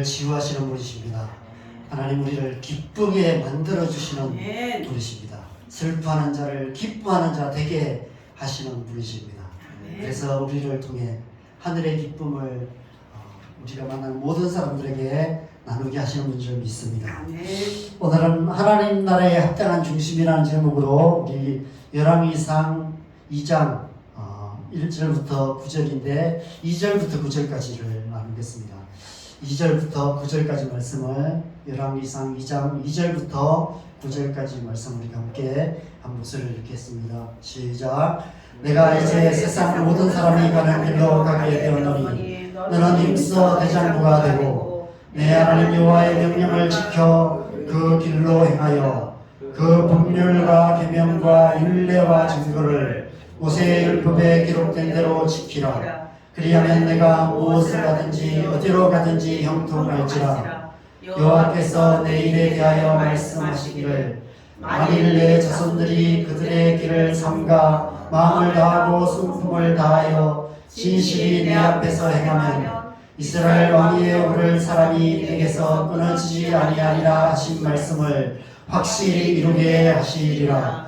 치유하시는 분이십니다. 하나님 우리를 기쁘게 만들어주시는 분이십니다. 슬퍼하는 자를 기뻐하는 자 되게 하시는 분이십니다. 그래서 우리를 통해 하늘의 기쁨을 우리가 만나는 모든 사람들에게 나누게 하시는 분 줄 믿습니다. 오늘은 하나님 나라의 합당한 중심이라는 제목으로 우리 열왕기상 2장 1절부터 9절인데 2절부터 9절까지를 나누겠습니다. 2절부터 9절까지 말씀을 열왕기상 2장 2절부터 9절까지 말씀을 우리가 함께 한 목소리를 읽겠습니다. 시작. 내가 이제 세상 모든 사람이 가는 길로 가게 되었노니 너는 힘써 대장부가 되고 내 하나님 여호와의 명령을 지켜 그 길로 행하여 그 법률과 계명과 율례와 증거를 모세의 율법에 기록된 대로 지키라. 그리하면 내가 무엇을 가든지 어디로 가든지 형통할지라. 여호와께서 내 일에 대하여 말씀하시기를 만일 내 자손들이 그들의 길을 삼가 마음을 다하고 순품을 다하여 진실이 내 앞에서 행하면 이스라엘 왕위에 오를 사람이 내게서 끊어지지 아니하리라 하신 말씀을 확실히 이루게 하시리라.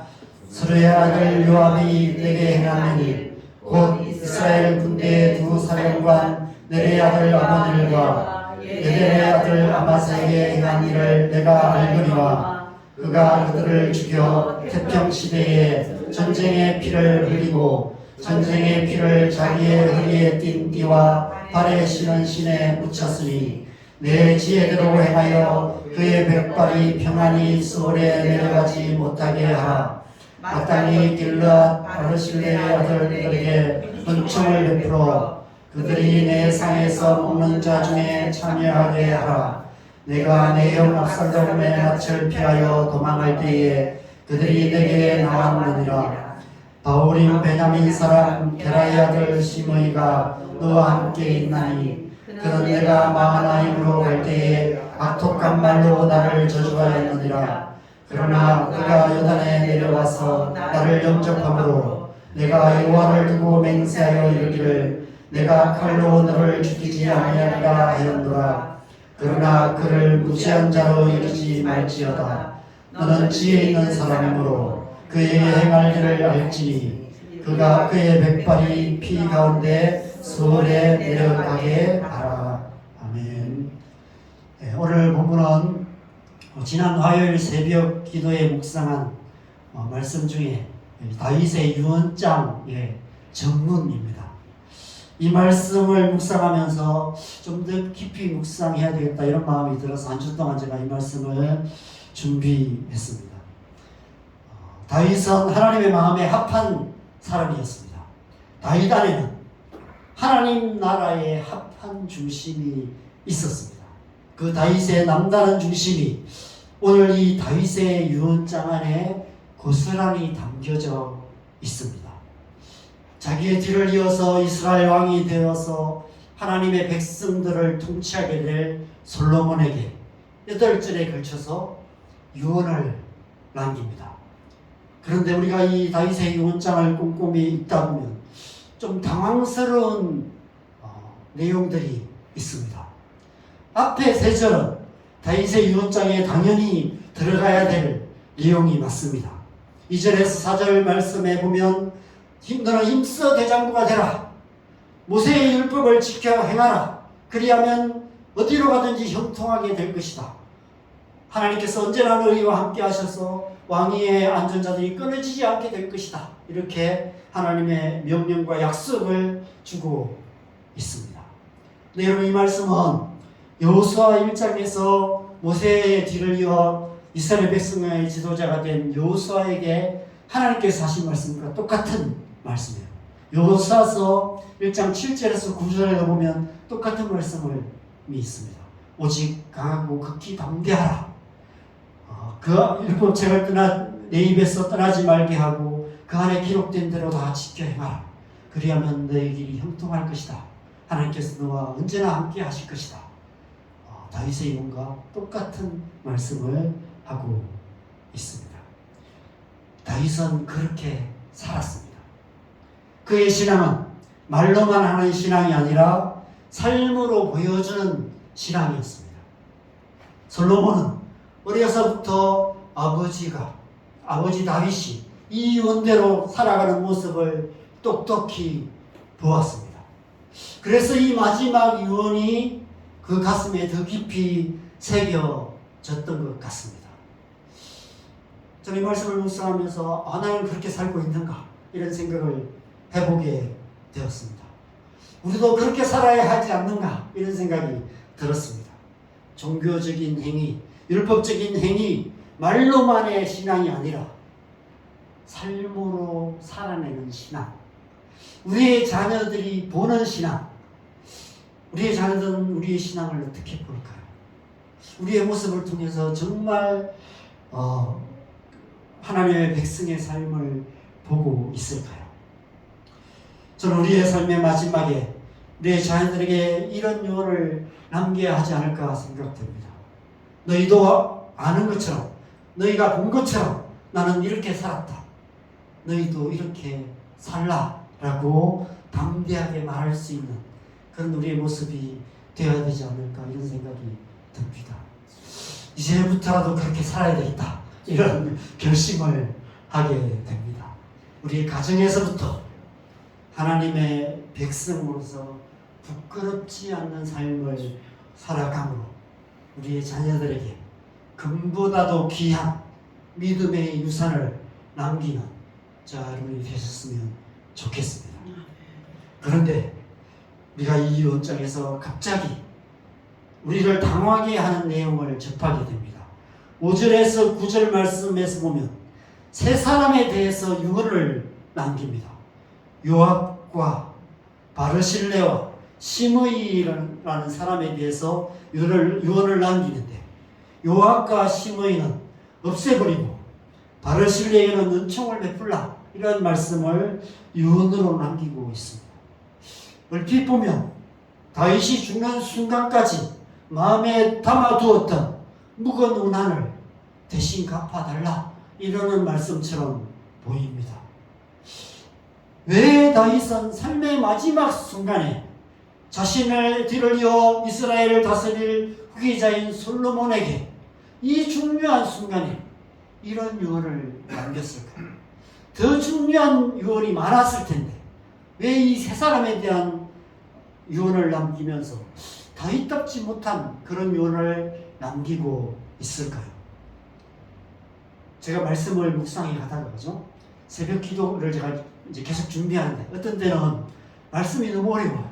스루의 아들 요압이 내게 행하느니 곧 이스라엘 군대의 두 사령관 넬의 아들 아모니엘과 에델의 아들 아마사에게 행한 일을 내가 알거니와 그가 그들을 죽여 태평시대에 전쟁의 피를 흘리고 전쟁의 피를 자기의 허리에 띤 띠와 발에 신은 신에 묻혔으니 내 지혜대로 행하여 그의 백발이 평안히 소울에 내려가지 못하게 하라. 마땅히 길르앗 바르실레의 아들들에게 은총을 베풀어 그들이 내 상에서 먹는 자 중에 참여하게 하라. 내가 내 형 압살롬의 낯을 피하여 도망할 때에 그들이 내게 나왔느니라. 바울임 베냐민 사람 게라의 아들 시므이가 너와 함께 있나니 그는 내가 마하나임으로 갈 때에 악독한 말로 나를 저주하였느니라. 그러나 그가 요단에 내려와서 나를 영접함으로 내가 여호와를 두고 맹세하여 이르기를 내가 칼로 너를 죽이지 아니하리라 하였노라. 그러나 그를 무죄한 자로 여기지 말지어다. 너는 지혜 있는 사람이므로 그에게 행할 일을 알지니 그가 그의 백발이 피 가운데 수월에 내려가게 하라. 아멘. 네, 오늘 본문은 지난 화요일 새벽 기도에 묵상한 말씀 중에 다윗의 유언장의 전문입니다. 이 말씀을 묵상하면서 좀 더 깊이 묵상해야 되겠다 이런 마음이 들어서 한 주 동안 제가 이 말씀을 준비했습니다. 다윗은 하나님의 마음에 합한 사람이었습니다. 다윗 안에는 하나님 나라의 합한 중심이 있었습니다. 그 다윗의 남다른 중심이 오늘 이 다윗의 유언장 안에 고스란히 담겨져 있습니다. 자기의 뒤를 이어서 이스라엘 왕이 되어서 하나님의 백성들을 통치하게 될 솔로몬에게 8절에 걸쳐서 유언을 남깁니다. 그런데 우리가 이 다윗의 유언장을 꼼꼼히 읽다 보면 좀 당황스러운 내용들이 있습니다. 앞에 3절은 다윗의 유언장에 당연히 들어가야 될 내용이 맞습니다. 2절에서 4절 말씀에 보면 너는 힘써 대장부가 되라. 모세의 율법을 지켜 행하라. 그리하면 어디로 가든지 형통하게 될 것이다. 하나님께서 언제나 너희와 함께 하셔서 왕위의 안전자들이 끊어지지 않게 될 것이다. 이렇게 하나님의 명령과 약속을 주고 있습니다. 네, 여러분 이 말씀은 여호수아 1장에서 모세의 뒤를 이어 이스라엘 백성의 지도자가 된 여호수아에게 하나님께서 하신 말씀과 똑같은 말씀이에요. 여호수아서 1장 7절에서 9절에 보면 똑같은 말씀을 있습니다. 오직 강하고 극히 담대하라. 그 율법책을 내 입에서 떠나지 말게 하고 그 안에 기록된 대로 다 지켜 행하라. 그리하면 너희 길이 형통할 것이다. 하나님께서 너와 언제나 함께 하실 것이다. 다윗의 유언과 똑같은 말씀을 하고 있습니다. 다윗은 그렇게 살았습니다. 그의 신앙은 말로만 하는 신앙이 아니라 삶으로 보여주는 신앙이었습니다. 솔로몬은 어려서부터 아버지 다윗이 이 원대로 살아가는 모습을 똑똑히 보았습니다. 그래서 이 마지막 유언이 그 가슴에 더 깊이 새겨졌던 것 같습니다. 저는 이 말씀을 묵상하면서 나는 그렇게 살고 있는가 이런 생각을 해보게 되었습니다. 우리도 그렇게 살아야 하지 않는가 이런 생각이 들었습니다. 종교적인 행위, 율법적인 행위, 말로만의 신앙이 아니라 삶으로 살아내는 신앙, 우리의 자녀들이 보는 신앙, 우리의 자녀들은 우리의 신앙을 어떻게 볼까요? 우리의 모습을 통해서 정말 하나님의 백성의 삶을 보고 있을까요? 저는 우리의 삶의 마지막에 우리의 자녀들에게 이런 유언을 남겨야 하지 않을까 생각됩니다. 너희도 아는 것처럼, 너희가 본 것처럼 나는 이렇게 살았다. 너희도 이렇게 살라 라고 담대하게 말할 수 있는 그런 우리의 모습이 되어야 되지 않을까 이런 생각이 듭니다. 이제부터라도 그렇게 살아야 되겠다 이런 결심을 하게 됩니다. 우리 가정에서부터 하나님의 백성으로서 부끄럽지 않는 삶을 살아감으로 우리의 자녀들에게 금보다도 귀한 믿음의 유산을 남기는 자녀들이 되셨으면 좋겠습니다. 그런데 우리가 이 원장에서 갑자기 우리를 당황하게 하는 내용을 접하게 됩니다. 5절에서 9절 말씀에서 보면 세 사람에 대해서 유언을 남깁니다. 요압과 바르실레와 시므이라는 사람에 대해서 유언을 남기는데 요압과 시므이는 없애버리고 바르실레에는 은총을 베풀라 이런 말씀을 유언으로 남기고 있습니다. 얼핏 보면 다윗이 죽는 순간까지 마음에 담아두었던 묵은 운한을 대신 갚아달라 이러는 말씀처럼 보입니다. 왜 다윗은 삶의 마지막 순간에 자신을 뒤를 이어 이스라엘을 다스릴 후계자인 솔로몬에게 이 중요한 순간에 이런 유언을 남겼을까요? 더 중요한 유언이 많았을 텐데 왜 이 세 사람에 대한 유언을 남기면서 다윗답지 못한 그런 유언을 남기고 있을까요? 제가 말씀을 묵상해 가다가 그죠? 새벽 기도를 제가 이제 계속 준비하는데 어떤 때는 말씀이 너무 어려워요.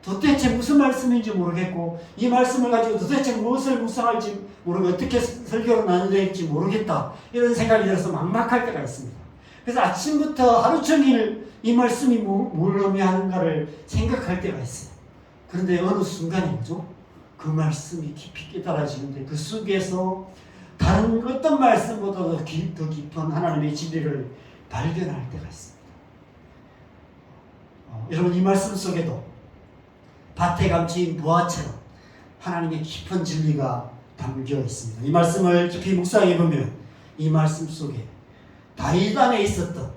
도대체 무슨 말씀인지 모르겠고 이 말씀을 가지고 도대체 무엇을 묵상할지 모르고 어떻게 설교를 나눠야 될지 모르겠다 이런 생각이 들어서 막막할 때가 있습니다. 그래서 아침부터 하루 종일 이 말씀이 뭘 의미하는가를 생각할 때가 있어요. 그런데 어느 순간이죠. 그 말씀이 깊이 깨달아지는데 그 속에서 다른 어떤 말씀보다도 더 깊은 하나님의 진리를 발견할 때가 있습니다. 여러분 이 말씀 속에도 밭에 감추인 부화처럼 하나님의 깊은 진리가 담겨 있습니다. 이 말씀을 깊이 묵상해 보면 이 말씀 속에 다윗 안에 있었던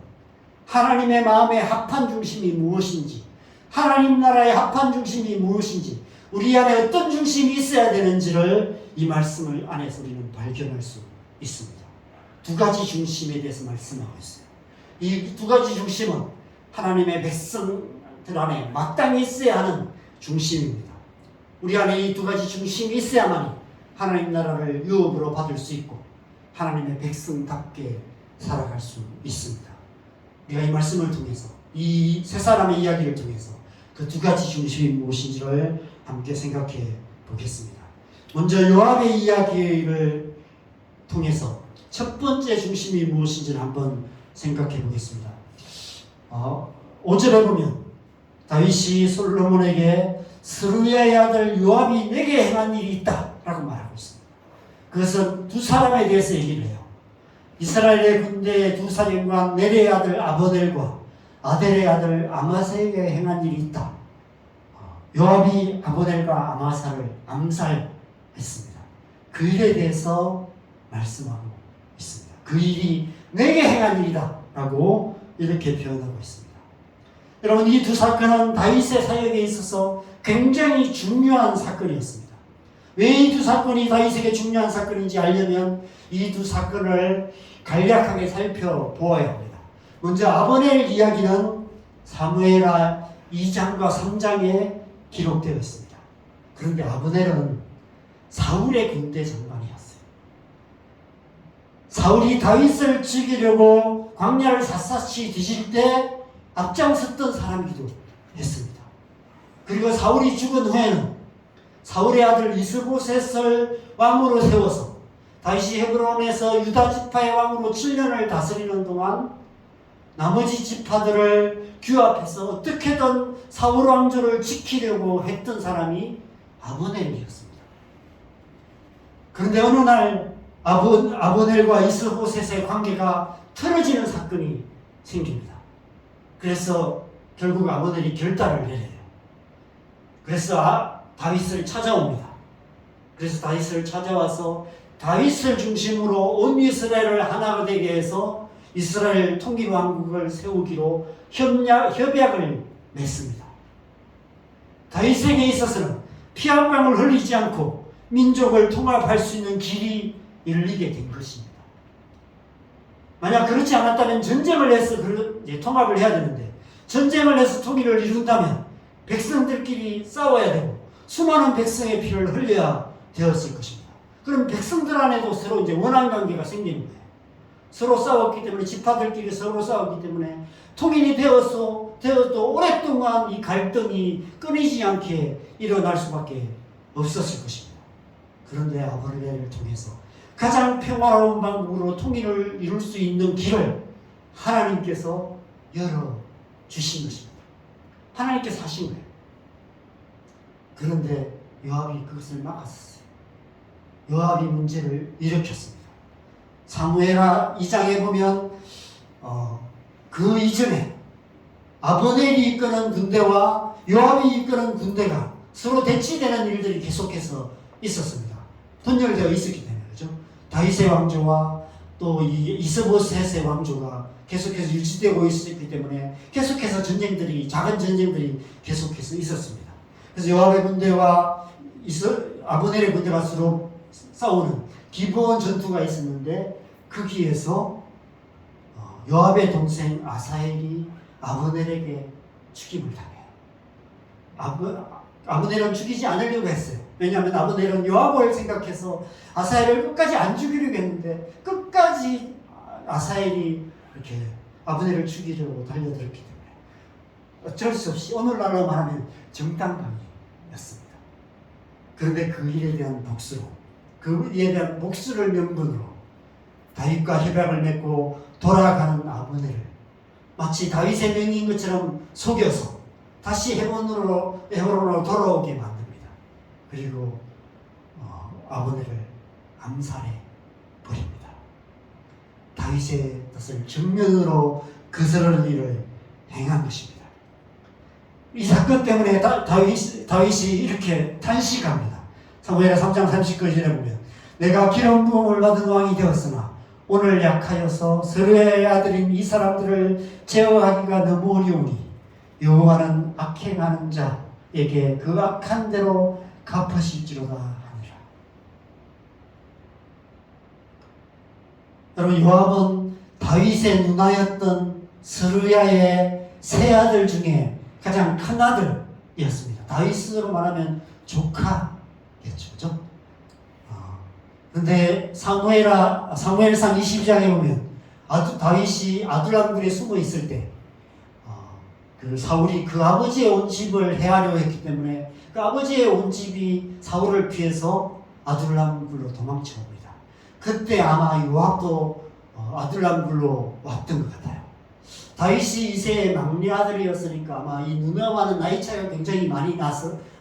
하나님의 마음의 합한 중심이 무엇인지, 하나님 나라의 합한 중심이 무엇인지, 우리 안에 어떤 중심이 있어야 되는지를 이 말씀을 안에서 우리는 발견할 수 있습니다. 두 가지 중심에 대해서 말씀하고 있어요. 이 두 가지 중심은 하나님의 백성들 안에 마땅히 있어야 하는 중심입니다. 우리 안에 이 두 가지 중심이 있어야만 하나님 나라를 유업으로 받을 수 있고 하나님의 백성답게 살아갈 수 있습니다. 우리가 이 말씀을 통해서 이 세 사람의 이야기를 통해서 그 두 가지 중심이 무엇인지를 함께 생각해 보겠습니다. 먼저 요압의 이야기를 통해서 첫 번째 중심이 무엇인지를 한번 생각해 보겠습니다. 5절에 보면 다윗이 솔로몬에게 스루야의 아들 요압이 내게 행한 일이 있다 라고 말하고 있습니다. 그것은 두 사람에 대해서 얘기를 해요. 이스라엘의 군대의 두 사령관 네리의 아들 아버넬과 아델의 아들 아마사에게 행한 일이 있다. 요압이 아버넬과 아마사를 암살했습니다. 그 일에 대해서 말씀하고 있습니다. 그 일이 내게 행한 일이다 라고 이렇게 표현하고 있습니다. 여러분 이 두 사건은 다윗의 사역에 있어서 굉장히 중요한 사건이었습니다. 왜 이 두 사건이 다윗에게 중요한 사건인지 알려면 이 두 사건을 간략하게 살펴보아야 합니다. 먼저 아브넬 이야기는 사무엘하 2장과 3장에 기록되어 있습니다. 그런데 아브넬은 사울의 군대 장관이었어요. 사울이 다윗을 죽이려고 광야를 샅샅이 뒤질 때 앞장섰던 사람이기도 했습니다. 그리고 사울이 죽은 후에는 사울의 아들 이스보셋을 왕으로 세워서 다윗이 헤브론에서 유다 지파의 왕으로 7년을 다스리는 동안 나머지 지파들을 규합해서 어떻게든 사울 왕조를 지키려고 했던 사람이 아브넬이었습니다. 그런데 어느 날 아브넬과 이스보셋의 관계가 틀어지는 사건이 생깁니다. 그래서 결국 아브넬이 결단을 내려요. 그래서 다윗을 찾아옵니다. 그래서 다윗을 찾아와서 다윗을 중심으로 온 이스라엘을 하나가 되게 해서 이스라엘 통일 왕국을 세우기로 협약을 맺습니다. 다윗에게 있어서는 피 한 방울 흘리지 않고 민족을 통합할 수 있는 길이 열리게 된 것입니다. 만약 그렇지 않았다면 전쟁을 해서 통합을 해야 되는데, 전쟁을 해서 통일을 이룬다면 백성들끼리 싸워야 되고 수많은 백성의 피를 흘려야 되었을 것입니다. 그럼 백성들 안에도 서로 이제 원한 관계가 생기는 거예요. 서로 싸웠기 때문에, 지파들끼리 서로 싸웠기 때문에 통일이 되어도 오랫동안 이 갈등이 끊이지 않게 일어날 수밖에 없었을 것입니다. 그런데 아브넬을 통해서 가장 평화로운 방법으로 통일을 이룰 수 있는 길을 하나님께서 열어주신 것입니다. 하나님께서 하신 거예요. 그런데 요압이 그것을 막았어요. 요압이 문제를 일으켰습니다. 사무엘하 2장에 보면 그 이전에 아브넬이 이끄는 군대와 요압이 이끄는 군대가 서로 대치되는 일들이 계속해서 있었습니다. 분열되어 있었기 때문에, 그렇죠? 다윗의 왕조와 또 이스보셋의 왕조가 계속해서 유지되고 있었기 때문에 계속해서 작은 전쟁들이 계속해서 있었습니다. 그래서 요압의 군대와 아브넬의 군대가 서로 싸우는 기브온 전투가 있었는데, 거기에서 요압의 동생 아사헬이 아브넬에게 죽임을 당해요. 아브넬은 죽이지 않으려고 했어요. 왜냐하면 아브넬은 요압을 생각해서 아사헬을 끝까지 안 죽이려고 했는데, 끝까지 아사헬이 이렇게 아브넬을 죽이려고 달려들었기 때문에 어쩔 수 없이 오늘날로 말하면 정당방위였습니다. 그런데 그 일에 대한 복수로, 그 일에 대한 복수를 명분으로 다윗과 협약을 맺고 돌아가는 아브넬을 마치 다윗의 명인 것처럼 속여서 다시 헤브론으로 돌아오게 만듭니다. 그리고 아브넬을 암살해 버립니다. 다윗의 뜻을 정면으로 거스르는 일을 행한 것입니다. 이 사건 때문에 다윗이 이렇게 탄식합니다. 사무엘하 3장 39절에 보면, 내가 기름 부음을 받은 왕이 되었으나 오늘 약하여서 스루야의 아들인 이 사람들을 제어하기가 너무 어려우니 여호와는 악행하는 자에게 그 악한 대로 갚으실지로다 하니라. 여러분, 요압은 다윗의 누나였던 스루야의 세 아들 중에 가장 큰 아들이었습니다. 다윗으로 말하면 조카겠죠, 그죠? 그런데 사무엘상 22장에 보면 다윗이 아둘람 굴에 숨어 있을 때 그 사울이 그 아버지의 온 집을 해하려 했기 때문에 그 아버지의 온 집이 사울을 피해서 아둘람 굴로 도망쳐 옵니다. 그때 아마 요압도 아둘람 굴로 왔던 것 같아요. 다윗이 이세의 막내 아들이었으니까 아마 이 누나와는 나이 차이가 굉장히 많이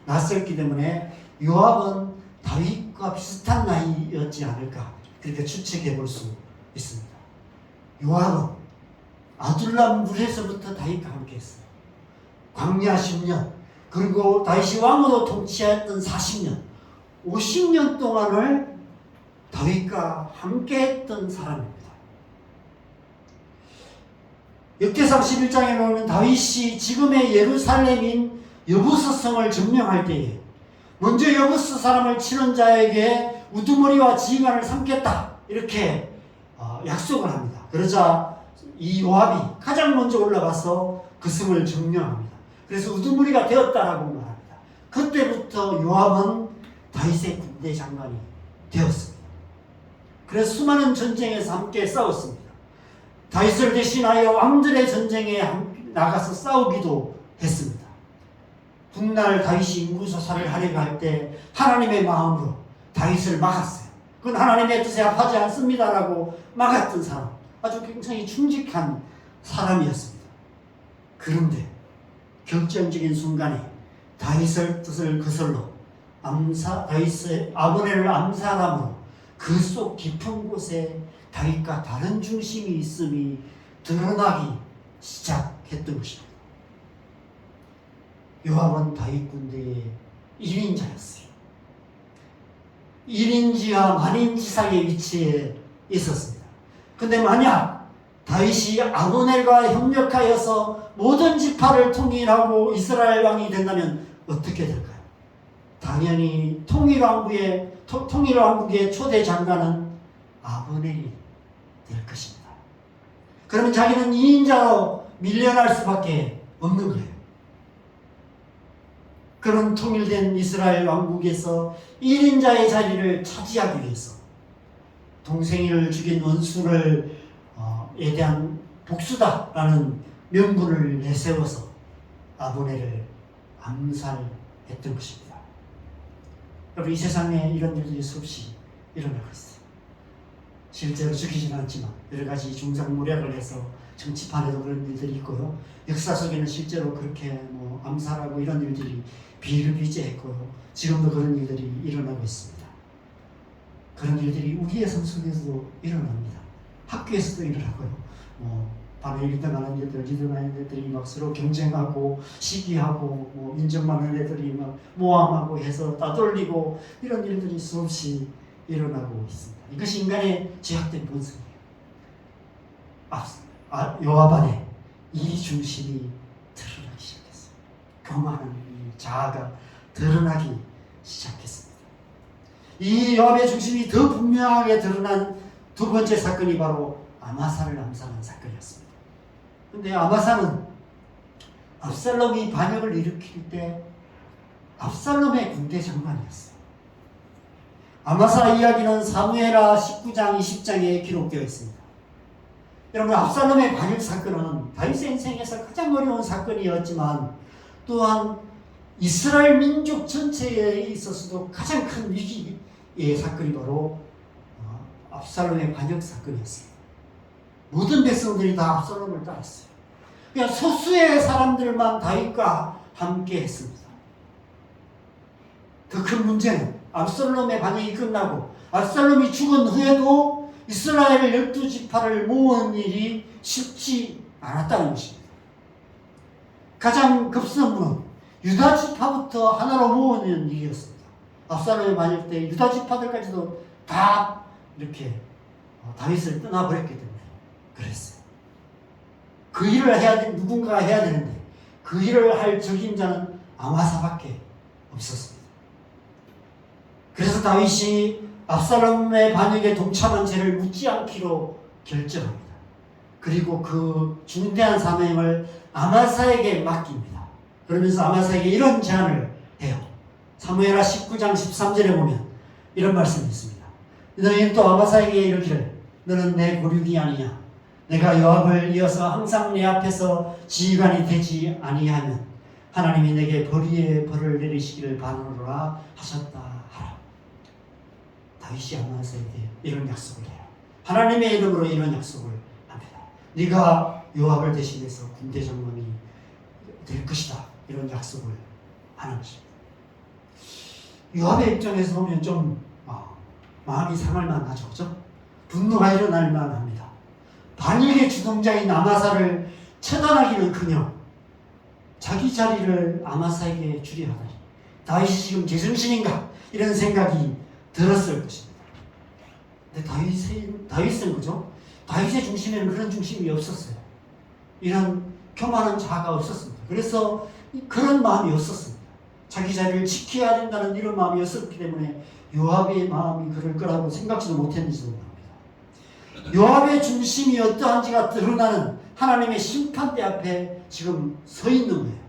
났었기 때문에 요압은 다윗과 비슷한 나이였지 않을까, 그렇게 추측해 볼 수 있습니다. 요압은 아둘람 굴에서부터 다윗과 함께 했어요. 광야 10년, 그리고 다윗이 왕으로 통치했던 40년, 50년 동안을 다윗과 함께 했던 사람입니다. 역대상 11장에 보면 다윗이 지금의 예루살렘인 여부서 성을 점령할 때에 먼저 여부스 사람을 치는 자에게 우두머리와 지휘관을 삼겠다 이렇게 약속을 합니다. 그러자 이 요압이 가장 먼저 올라가서 그 성을 점령합니다. 그래서 우두머리가 되었다라고 말합니다. 그때부터 요압은 다윗의 군대 장관이 되었습니다. 그래서 수많은 전쟁에서 함께 싸웠습니다. 다윗을 대신하여 왕들의 전쟁에 나가서 싸우기도 했습니다. 훗날 다윗이 인구소사를 하려고 할 때 하나님의 마음으로 다윗을 막았어요. 그건 하나님의 뜻에 합하지 않습니다라고 막았던 사람, 아주 굉장히 충직한 사람이었습니다. 그런데 결정적인 순간에 다윗의 뜻을 거슬러 다윗의 아브넬을 암살함으로 그 속 깊은 곳에 다윗과 다른 중심이 있음이 드러나기 시작했던 것입니다. 요압은 다윗 군대의 1인자였어요. 1인지와 만인지상의 위치에 있었습니다. 근데 만약 다윗이 아브넬과 협력하여서 모든 지파를 통일하고 이스라엘 왕이 된다면 어떻게 될까요? 당연히 통일왕국의 초대 장관은 아브넬이 될 것입니다. 그러면 자기는 2인자로 밀려날 수밖에 없는 거예요. 그런 통일된 이스라엘 왕국에서 1인자의 자리를 차지하기 위해서 동생을 죽인 원수를 에 대한 복수다라는 명분을 내세워서 아브넬을 암살했던 것입니다. 여러분, 이 세상에 이런 일들이 수없이 일어나고 있어요. 실제로 죽이지는 않지만 여러 가지 중상모략을 해서 정치판에도 그런 일들이 있고요. 역사 속에는 실제로 그렇게 암살하고 이런 일들이 비일비재했고요. 지금도 그런 일들이 일어나고 있습니다. 그런 일들이 우리의 삶 속에서도 일어납니다. 학교에서도 일어나고요. 반에 1등하는 애들, 2등하는 애들이 막 서로 경쟁하고 시기하고 인정받는 애들이 막 모함하고 해서 따돌리고 이런 일들이 수없이 일어나고 있습니다. 이것이 인간의 죄악된 본성이에요. 요압 안에 이 중심이 드러나기 시작했어요. 교만한 이 자아가 드러나기 시작했습니다. 이 요압의 중심이 더 분명하게 드러난 두 번째 사건이 바로 아마사를 암살한 사건이었습니다. 그런데 아마사는 압살롬이 반역을 일으킬 때 압살롬의 군대 장관이었어요. 아마사 이야기는 사무엘하 19장 20장에 기록되어 있습니다. 여러분, 압살롬의 반역 사건은 다윗의 인생에서 가장 어려운 사건이었지만 또한 이스라엘 민족 전체에 있어서도 가장 큰 위기의 사건이 바로 압살롬의 반역 사건이었습니다. 모든 백성들이 다 압살롬을 따랐어요. 그냥 소수의 사람들만 다윗과 함께 했습니다. 더 큰 문제는 압살롬의 반역이 끝나고 압살롬이 죽은 후에도 이스라엘 12지파를 모은 일이 쉽지 않았다는 것입니다. 가장 급선무는 유다지파부터 하나로 모으는 일이었습니다. 압살롬의 반역 때 유다지파들까지도 다 이렇게 다윗을 떠나버렸기 때문에 그랬어요. 그 일을 누군가가 해야 되는데 그 일을 할 적임자는 아마사밖에 없었습니다. 그래서 다윗이 압살롬의 반역에 동참한 죄를 묻지 않기로 결정합니다. 그리고 그 중대한 사명을 아마사에게 맡깁니다. 그러면서 아마사에게 이런 제안을 해요. 사무엘하 19장 13절에 보면 이런 말씀이 있습니다. 너희는 또 아마사에게 이르기를 너는 내 고륙이 아니냐. 내가 요압을 이어서 항상 내 앞에서 지휘관이 되지 아니하면 하나님이 내게 벌이의 벌을 내리시기를 바라노라 하셨다 하라. 다윗이 아마사에게 이런 약속을 해요. 하나님의 이름으로 이런 약속을 합니다. 네가 요압을 대신해서 군대 장관이 될 것이다. 이런 약속을 하는 것입니다. 요압의 입장에서 보면 좀 마음이 상할 만하죠. 그렇죠? 분노가 일어날 만합니다. 반역의 주동자인 아마사를 처단하기는커녕 자기 자리를 아마사에게 주려 하다니 다윗이 지금 제정신인가? 이런 생각이 들었을 것입니다. 근데 다윗은 그죠? 다윗의 중심에는 그런 중심이 없었어요. 이런 교만한 자가 없었습니다. 그래서 그런 마음이 없었습니다. 자기 자리를 지켜야 된다는 이런 마음이었었기 때문에 요압의 마음이 그럴 거라고 생각지도 못했는지도 모릅니다. 요압의 중심이 어떠한지가 드러나는 하나님의 심판대 앞에 지금 서 있는 거예요.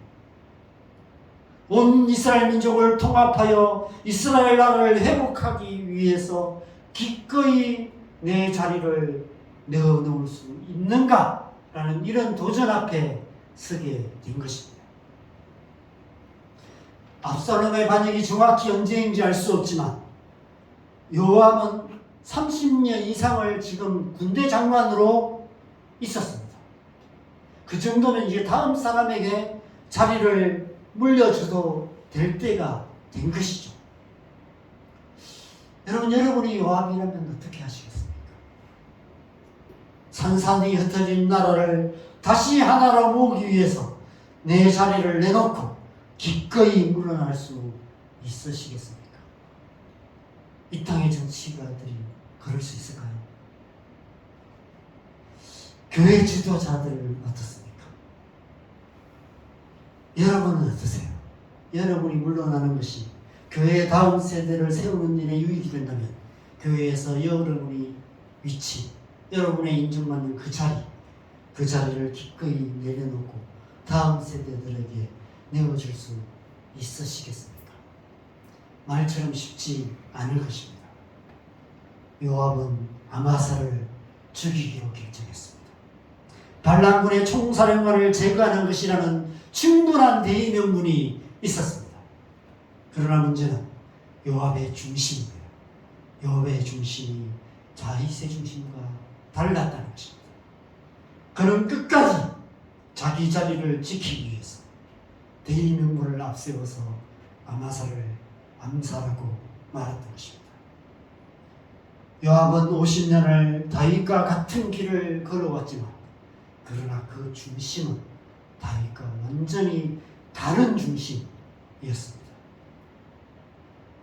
온 이스라엘 민족을 통합하여 이스라엘 나라를 회복하기 위해서 기꺼이 내 자리를 내어놓을 수 있는가? 라는 이런 도전 앞에 서게 된 것입니다. 압살롬의 반역이 정확히 언제인지 알 수 없지만 요압은 30년 이상을 지금 군대 장관으로 있었습니다. 그 정도면 이제 다음 사람에게 자리를 물려줘도 될 때가 된 것이죠. 여러분이 요압이라면 어떻게 하시겠습니까? 산산이 흩어진 나라를 다시 하나로 모으기 위해서 내 자리를 내놓고 기꺼이 물러날 수 있으시겠습니까? 이 땅의 정치가들이 그럴 수 있을까요? 교회 지도자들은 어떻습니까? 여러분은 어떠세요? 여러분이 물러나는 것이 교회의 다음 세대를 세우는 일에 유익이 된다면 교회에서 여러분이 위치, 여러분의 인정받는 그 자리를 기꺼이 내려놓고 다음 세대들에게 내어줄 수 있으시겠습니까? 말처럼 쉽지 않을 것입니다. 요압은 아마사를 죽이기로 결정했습니다. 반란군의 총사령관을 제거하는 것이라는 충분한 대의 명분이 있었습니다. 그러나 문제는 요압의 중심이에요. 요압의 중심이 다윗의 중심과 달랐다는 것입니다. 그는 끝까지 자기 자리를 지키기 위해서 대의 명분을 앞세워서 아마사를 암살하고 말았던 것입니다. 요압은 50년을 다윗과 같은 길을 걸어왔지만 그러나 그 중심은 다윗과 완전히 다른 중심이었습니다.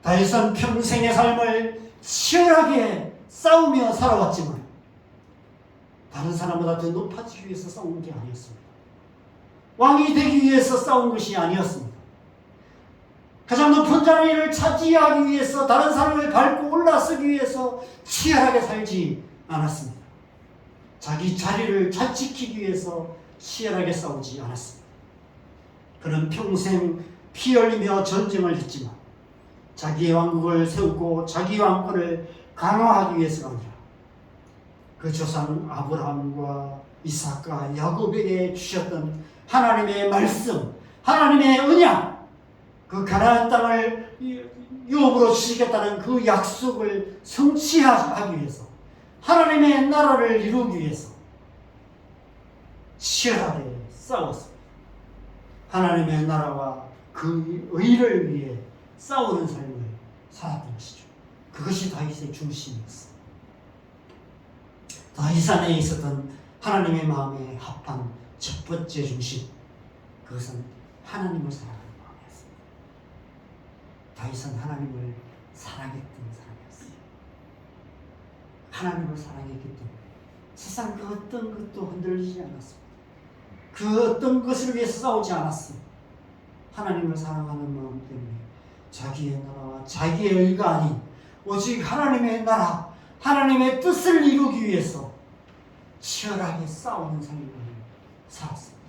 다윗은 평생의 삶을 치열하게 싸우며 살아왔지만 다른 사람보다 더 높아지기 위해서 싸운 게 아니었습니다. 왕이 되기 위해서 싸운 것이 아니었습니다. 가장 높은 자리를 차지하기 위해서 다른 사람을 밟고 올라서기 위해서 치열하게 살지 않았습니다. 자기 자리를 잘 지키기 위해서 치열하게 싸우지 않았습니다. 그는 평생 피 흘리며 전쟁을 했지만 자기의 왕국을 세우고 자기 왕권을 강화하기 위해서가 아니라 그 조상 아브라함과 이삭과 야곱에게 주셨던 하나님의 말씀, 하나님의 언약, 그 가나안 땅을 유업으로 주시겠다는 그 약속을 성취하기 위해서 하나님의 나라를 이루기 위해서 치열하게 싸웠습니다. 하나님의 나라와 그 의를 위해 싸우는 삶을 살았던 것이죠. 그것이 다윗의 중심이었습니다. 다윗 안에 있었던 하나님의 마음에 합한 첫 번째 중심, 그것은 하나님을 사랑하는 마음이었습니다. 다윗은 하나님을 사랑했던 사람이었어요. 하나님을 사랑했기 때문에 세상 그 어떤 것도 흔들리지 않았습니다. 그 어떤 것을 위해서 싸우지 않았습니다. 하나님을 사랑하는 마음 때문에 자기의 나라와 자기의 의가 아닌 오직 하나님의 나라, 하나님의 뜻을 이루기 위해서 치열하게 싸우는 삶을 살았습니다.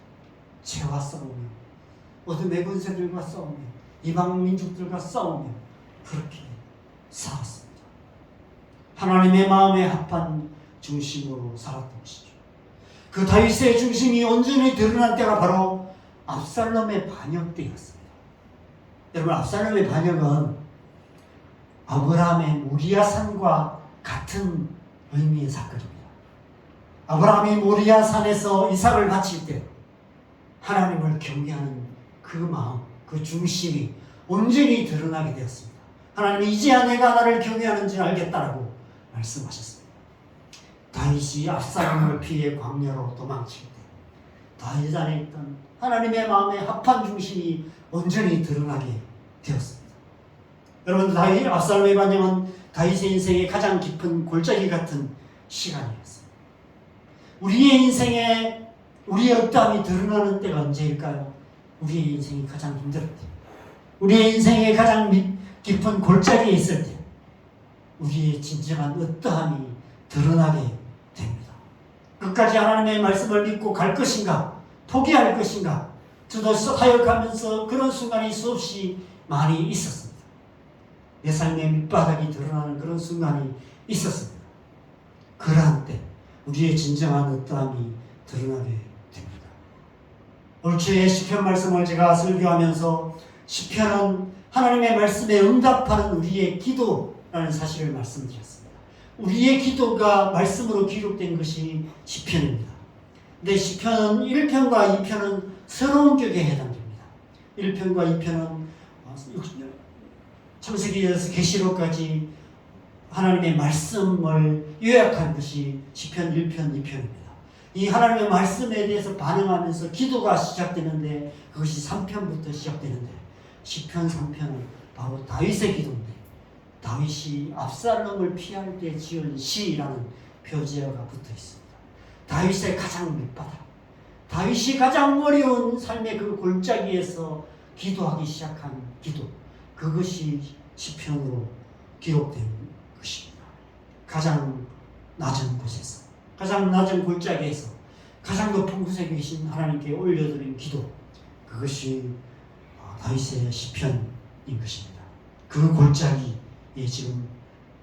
죄와 싸우며 어둠의 권세들과 싸우며 이방 민족들과 싸우며 그렇게 살았습니다. 하나님의 마음에 합한 중심으로 살았던 것이죠. 그 다윗의 중심이 온전히 드러난 때가 바로 압살롬의 반역 때였습니다. 여러분, 압살롬의 반역은 아브라함의 모리아산과 같은 의미의 사건입니다. 아브라함이 모리아산에서 이삭을 바칠 때 하나님을 경외하는 그 마음, 그 중심이 온전히 드러나게 되었습니다. 하나님이 이제야 내가 나를 경외하는지 알겠다라고 말씀하셨습니다. 다윗이 압살롬을 피해 광야로 도망칠 때 다윗 안에 있던 하나님의 마음에 합한 중심이 온전히 드러나게 되었습니다. 여러분, 압살롬의 반역은 다윗의 인생의 가장 깊은 골짜기 같은 시간이었습니다. 우리의 인생에 우리의 어떠함이 드러나는 때가 언제일까요? 우리의 인생이 가장 힘들 때, 우리의 인생의 가장 깊은 골짜기에 있을 때 우리의 진정한 어떠함이 드러나게 됩니다. 끝까지 하나님의 말씀을 믿고 갈 것인가, 포기할 것인가, 저도 사역하면서 그런 순간이 수없이 많이 있었습니다. 내 삶의 밑바닥이 드러나는 그런 순간이 있었습니다. 그러한 때 우리의 진정한 어떠함이 드러나게 됩니다. 올 초에 시편 말씀을 제가 설교하면서 시편은 하나님의 말씀에 응답하는 우리의 기도라는 사실을 말씀드렸습니다. 우리의 기도가 말씀으로 기록된 것이 시편입니다. 근데 시편은 1편과 2편은 새로운 격에 해당됩니다. 1편과 2편은 창세기에서 계시록까지 하나님의 말씀을 요약한 것이 시편 1편, 2편입니다. 이 하나님의 말씀에 대해서 반응하면서 기도가 시작되는데 그것이 3편부터 시작되는데 시편 3편은 바로 다윗의 기도인데 다윗이 압살롬을 피할 때 지은 시라는 표제어가 붙어 있습니다. 다윗의 가장 밑바닥, 다윗이 가장 어려운 삶의 그 골짜기에서 기도하기 시작한 기도, 그것이 시편으로 기록된 것입니다. 가장 낮은 곳에서, 가장 낮은 골짜기에서 가장 높은 곳에 계신 하나님께 올려드린 기도, 그것이 다윗의 시편인 것입니다. 그 골짜기에 지금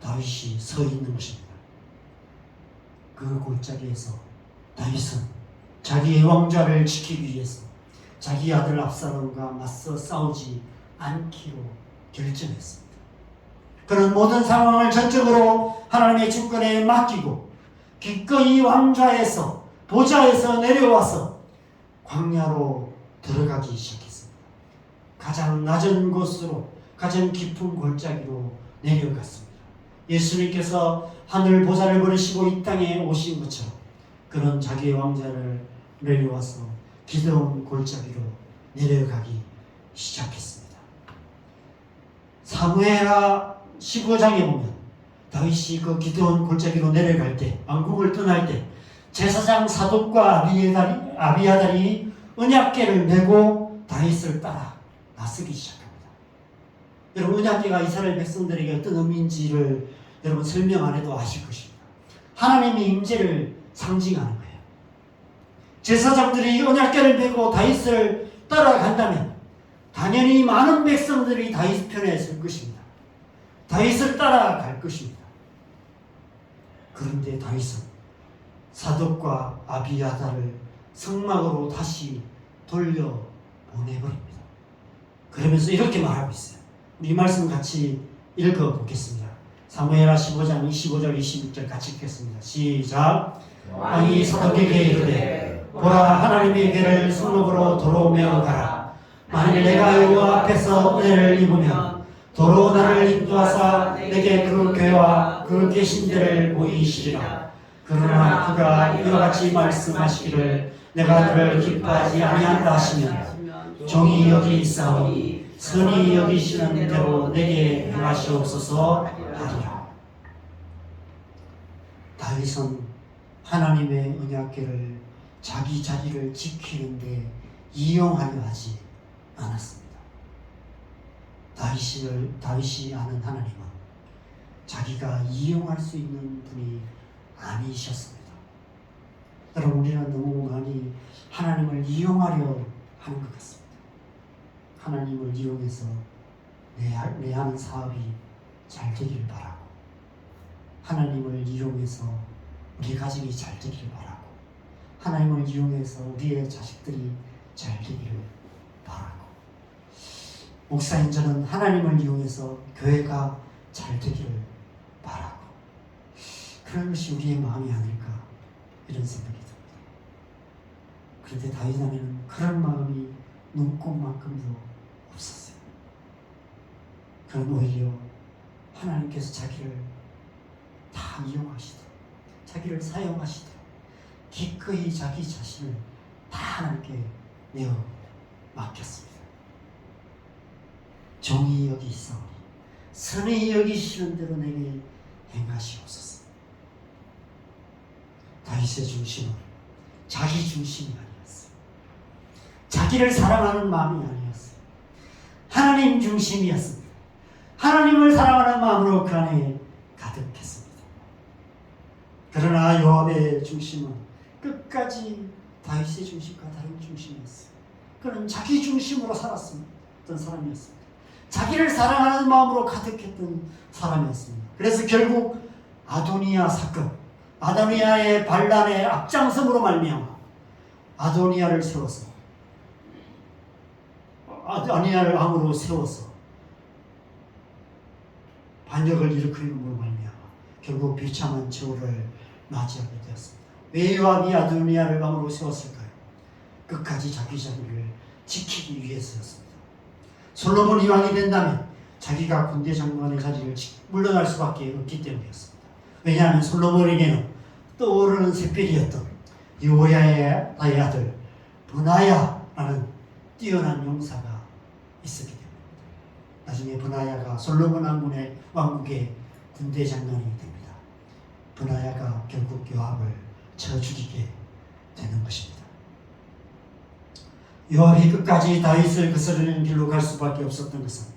다윗이 서 있는 것입니다. 그 골짜기에서 다윗은 자기의 왕좌를 지키기 위해서 자기 아들 압살롬과 맞서 싸우지 않기로 결정했습니다. 그는 모든 상황을 전적으로 하나님의 주권에 맡기고 기꺼이 왕좌에서 보좌에서 내려와서 광야로 들어가기 시작했습니다. 가장 낮은 곳으로, 가장 깊은 골짜기로 내려갔습니다. 예수님께서 하늘 보좌를 버리시고 이 땅에 오신 것처럼 그는 자기의 왕좌를 내려와서 기드온 골짜기로 내려가기 시작했습니다. 사무엘하 15장에 보면 다윗이 그 기드온 골짜기로 내려갈 때, 왕국을 떠날 때 제사장 사독과 아비아달이 언약궤를 메고 다윗을 따라 나서기 시작합니다. 여러분, 언약궤가 이스라엘 백성들에게 어떤 의미인지를 여러분 설명 안 해도 아실 것입니다. 하나님의 임재를 상징하는 거예요. 제사장들이 언약궤를 메고 다윗을 따라간다면 당연히 많은 백성들이 다윗 편에 설 것입니다. 다윗을 따라갈 것입니다. 그런데 다윗은 사독과 아비아달을 성막으로 다시 돌려보내버립니다. 그러면서 이렇게 말하고 있어요. 우리 말씀 같이 읽어보겠습니다. 사무엘하 15장 25절 26절 같이 읽겠습니다. 시작. 왕이 사독에게 이르되 보라, 하나님의 궤를 성막으로 도로매어 가라. 만일 내가 여호와 앞에서 은혜를 입으면 도로 나를 인도하사 내게 그 궤와 그 계신 데를 보이시리라. 그러나 그가 이와 같이 말씀하시기를 내가 그를 기뻐하지 아니한다 하시면 종이 여기 있사오니 선이 여기시는 대로 내게 행하시옵소서 하리라. 다윗은 하나님의 언약궤를 자기 자리를 지키는데 이용하려 하지 않았습니다. 다윗이 아는 하나님은 자기가 이용할 수 있는 분이 아니셨습니다. 여러분, 우리는 너무 많이 하나님을 이용하려 하는 것 같습니다. 하나님을 이용해서 내 하는 사업이 잘 되기를 바라고, 하나님을 이용해서 우리 가정이 잘 되기를 바라고, 하나님을 이용해서 우리의 자식들이 잘 되기를 바라고, 목사인 저는 하나님을 이용해서 교회가 잘 되기를 바라고, 그런 것이 우리의 마음이 아닐까 이런 생각이 듭니다. 그런데 다윗 안에는 그런 마음이 눈꼽만큼도 없었어요. 그는 오히려 하나님께서 자기를 다 이용하시도록, 자기를 사용하시도록 기꺼이 자기 자신을 다 하나님께 내어 맡겼습니다. 종이 여기 있사오니 선이 여기시는 대로 내게 행하시옵소서. 다윗의 중심은 자기 중심이 아니었어요. 자기를 사랑하는 마음이 아니었어요. 하나님 중심이었습니다. 하나님을 사랑하는 마음으로 그 안에 가득했습니다. 그러나 요압의 중심은 끝까지 다윗의 중심과 다른 중심이었어요. 그는 자기 중심으로 살았던 사람이었습니다. 자기를 사랑하는 마음으로 가득했던 사람이었습니다. 그래서 결국 아도니아 사건, 아도니아의 반란의 앞장섬으로 말미암아 아도니아를 세워서 아도니아를 왕으로 세워서 반역을 일으키는 말미암아 결국 비참한 최후를 맞이하게 되었습니다. 왜 요압이 아도니아를 왕으로 세웠을까요? 끝까지 자기 자리를 지키기 위해서였습니다. 솔로몬이 왕이 된다면 자기가 군대 장관의 자리를 물러날 수밖에 없기 때문이었습니다. 왜냐하면 솔로몬에게는 떠오르는 샛별이었던 요야의 아들 브나야라는 뛰어난 용사가 있었기 때문입니다. 나중에 브나야가 솔로몬 왕국의 군대 장관이 됩니다. 브나야가 결국 요압을 쳐 죽이게 되는 것입니다. 요압이 끝까지 다윗을 거스르는 길로 갈 수밖에 없었던 것은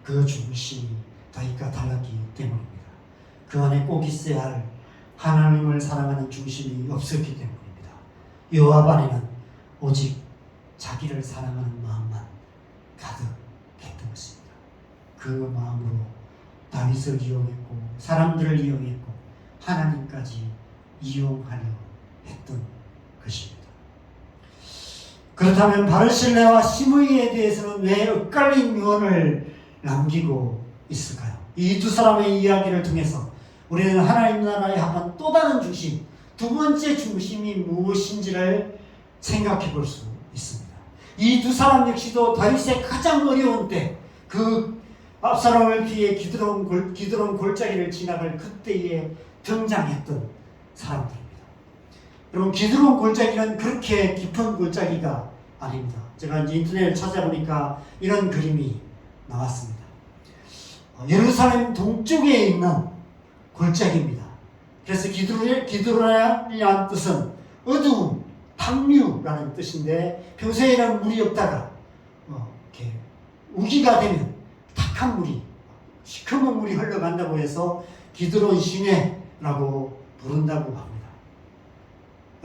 그 중심이 다윗과 달랐기 때문입니다. 그 안에 꼭 있어야 할 하나님을 사랑하는 중심이 없었기 때문입니다. 요압 안에는 오직 자기를 사랑하는 마음만 가득했던 것입니다. 그 마음으로 다윗을 이용했고 사람들을 이용했고 하나님까지 이용하려 했던 것입니다. 그렇다면 바르실레와 시므이에 대해서는 왜 엇갈린 유언을 남기고 있을까요? 이 두 사람의 이야기를 통해서 우리는 하나님 나라에 합한 또 다른 중심, 두 번째 중심이 무엇인지를 생각해 볼 수 있습니다. 이 두 사람 역시도 다윗의 가장 어려운 때, 그 압살롬을 피해 기드론 골짜기를 지나갈 그때에 등장했던 사람들입니다. 여러분, 기드론 골짜기는 그렇게 깊은 골짜기가 아닙니다. 제가 이제 인터넷을 찾아보니까 이런 그림이 나왔습니다. 예루살렘 동쪽에 있는 골짜기입니다. 그래서 기드론이라는 뜻은 어두운 탕류라는 뜻인데, 평소에는 물이 없다가 이렇게 우기가 되면 탁한 물이, 시커먼 물이 흘러간다고 해서 기드론 시내라고 부른다고 합니다.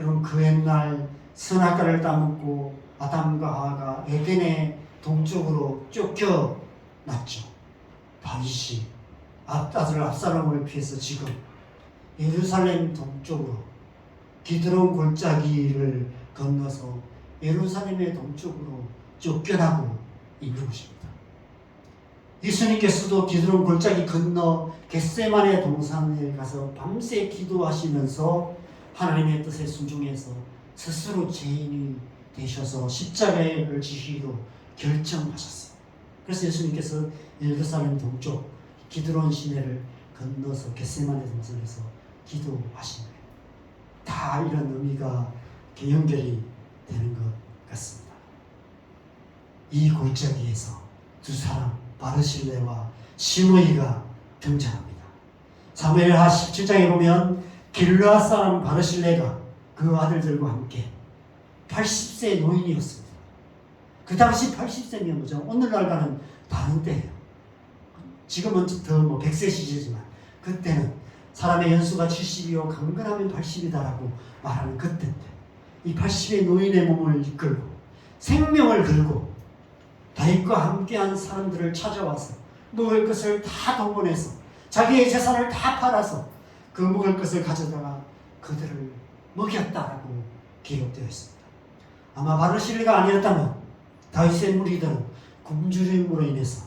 여러분, 그 옛날 선악과를 따먹고 아담과 하와가 에덴의 동쪽으로 쫓겨났죠. 다윗이 아들 압살롬을 피해서 지금 예루살렘 동쪽으로 기드론 골짜기를 건너서 예루살렘의 동쪽으로 쫓겨나고 있는 것입니다. 예수님께서도 기드론 골짜기 건너 겟세마네 동산에 가서 밤새 기도하시면서 하나님의 뜻에 순종해서 스스로 죄인이 되셔서 십자가를 지시기로 결정하셨어요. 그래서 예수님께서 예루살렘 동쪽 기드론 시내를 건너서 겟세마네 동산에서 기도하신 거예요. 다 이런 의미가 연결이 되는 것 같습니다. 이 골짜기에서 두 사람 바르실레와 시므이가 등장합니다. 사무엘하 17장에 보면 길르앗 사람 바르실레가 그 아들들과 함께 80세 노인이었습니다. 그 당시 80세면 뭐죠? 오늘날과는 다른 때예요. 지금은 더 100세 시대지만 그때는 사람의 연수가 70이요 강건하면 80이다라고 말하는 그때인데, 이 80의 노인의 몸을 이끌고 생명을 걸고 다윗과 함께한 사람들을 찾아와서 먹을 것을 다 동원해서 자기의 재산을 다 팔아서 그 먹을 것을 가져다가 그들을 먹였다라고 기록되어 있습니다. 아마 바르실레가 아니었다면 다윗의 무리들은 굶주림으로 인해서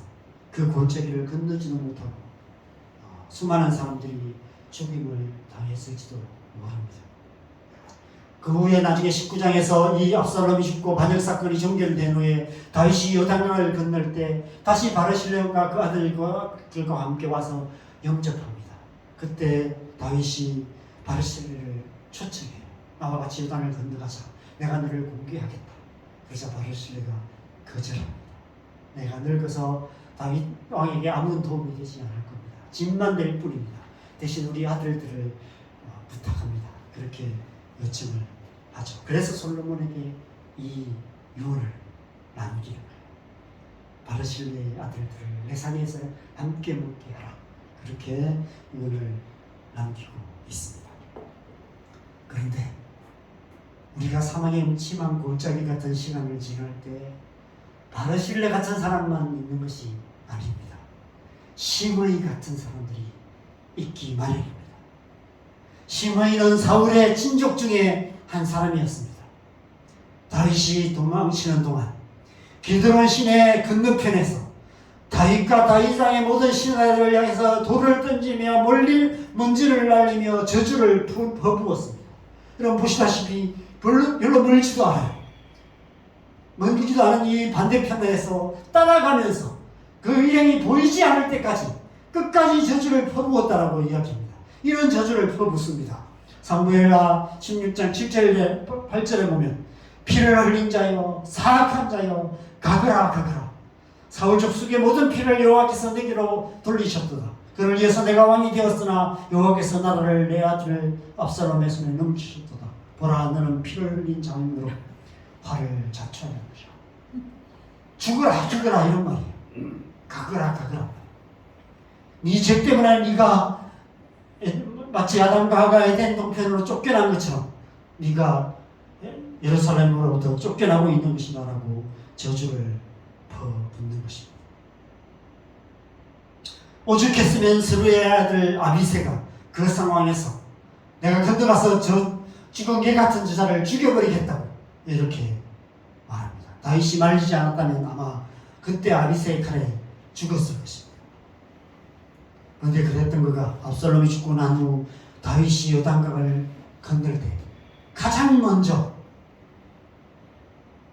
그 골짜기를 건너지는 못하고 수많은 사람들이 죽임을 당했을지도 모릅니다. 그 후에 나중에 19장에서 이 압살롬이 죽고 반역 사건이 종결된 후에 다윗이 요단강을 건널 때 다시 바르실레와 그 아들들과 함께 와서 영접합니다. 그때 다윗이 바르실레를 초청해요. 나와 같이 요단을 건너가자. 내가 너를 공개하겠다. 그래서 바르실레가 거절합니다. 내가 늙어서 다윗 왕에게 아무런 도움이 되지 않을 겁니다. 짐만 될 뿐입니다. 대신 우리 아들들을 부탁합니다. 그렇게 요청을 하죠. 그래서 솔로몬에게 이 유언을 남기는 거예요. 바르실레의 아들들을 내 상에서 함께 먹게 하라. 그렇게 유언을 남기고 있습니다. 그런데 우리가 사망의 음침한 골짜기 같은 시간을 지날 때 바르실레 같은 사람만 있는 것이 아닙니다. 시므이 같은 사람들이 있기 마련입니다. 시므이는 사울의 친족 중에 한 사람이었습니다. 다윗이 도망치는 동안 기드론 시내 건너편에서 다윗과 다윗왕의 모든 신하들을 향해서 돌을 던지며 먼지를 날리며 저주를 퍼부었습니다. 여러분 보시다시피 별로 멀지도 않아요. 멀지도 않은 이 반대편에서 따라가면서 그 일행이 보이지 않을 때까지 끝까지 저주를 퍼부었다라고 이야기합니다. 이런 저주를 퍼붓습니다. 사무엘하 16장 7절에 8절에 보면 피를 흘린 자여 사악한 자여 가거라 가거라. 사울 족속의 모든 피를 여호와께서 내게로 돌리셨도다. 그를 위해서 내가 왕이 되었으나 여호와께서 나라를 내 아들 압살롬의 손에 넘기셨도다. 보라 너는 피를 흘린 자임으로 화를 자초하는 것이야. 죽어라 죽어라 이런 말이에요. 가거라 가거라. 네 죄 때문에 네가 마치 아담과 하가 에덴 동편으로 쫓겨난 것처럼 네가 예루살렘으로부터 쫓겨나고 있는 것이다라고 저주를 퍼붓는 것입니다. 오죽했으면 스루의 아들 아비새가 그 상황에서 내가 건너가서 저 죽은 개 같은 저자를 죽여버리겠다고 이렇게 말합니다. 다윗이 말리지 않았다면 아마 그때 아비새의 칼에 죽었을 것입니다. 그런데 그랬던 그가 압살롬이 죽고 난 후 다윗이 요단강을 건널 때 가장 먼저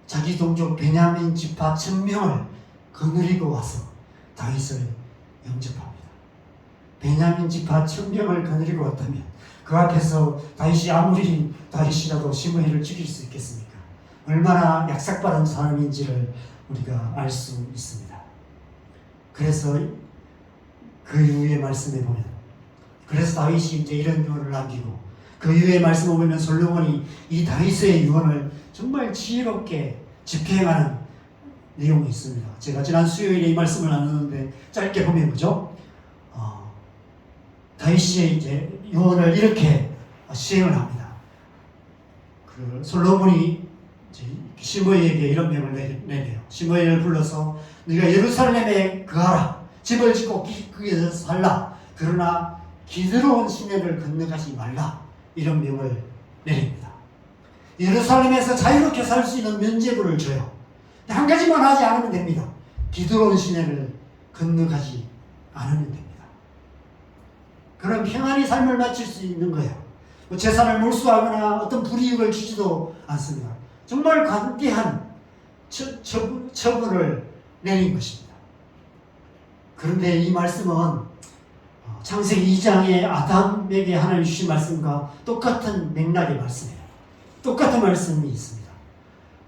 자기 동족 베냐민 지파 1000명을 거느리고 와서 다윗을 영접합니다. 베냐민 지파 1000명을 거느리고 왔다면 그 앞에서 다윗이 아무리 다윗이라도 시므이를 죽일 수 있겠습니까? 얼마나 약삭빠른 사람인지를 우리가 알 수 있습니다. 그래서 그 이후의 말씀에 보면 그래서 다윗이 이제 이런 유언을 남기고 그 이후의 말씀을 보면 솔로몬이 이 다윗의 유언을 정말 지혜롭게 집행하는 내용이 있습니다. 제가 지난 수요일에 이 말씀을 나누는데 짧게 보면 그죠? 다윗이 이제 유언을 이렇게 시행을 합니다. 그 솔로몬이 시므이에게 이런 명을 내네요. 시므이를 불러서 네가 예루살렘에 거하라. 집을 짓고 거기서 살라. 그러나 기드론 시내를 건너가지 말라. 이런 명을 내립니다. 예루살렘에서 자유롭게 살 수 있는 면죄부를 줘요. 한 가지만 하지 않으면 됩니다. 기드론 시내를 건너가지 않으면 됩니다. 그럼 평안히 삶을 마칠 수 있는 거예요. 뭐 재산을 몰수하거나 어떤 불이익을 주지도 않습니다. 정말 관대한 처분을 내린 것입니다. 그런데 이 말씀은 창세기 2장의 아담에게 하나님 주신 말씀과 똑같은 맥락의 말씀이에요. 똑같은 말씀이 있습니다.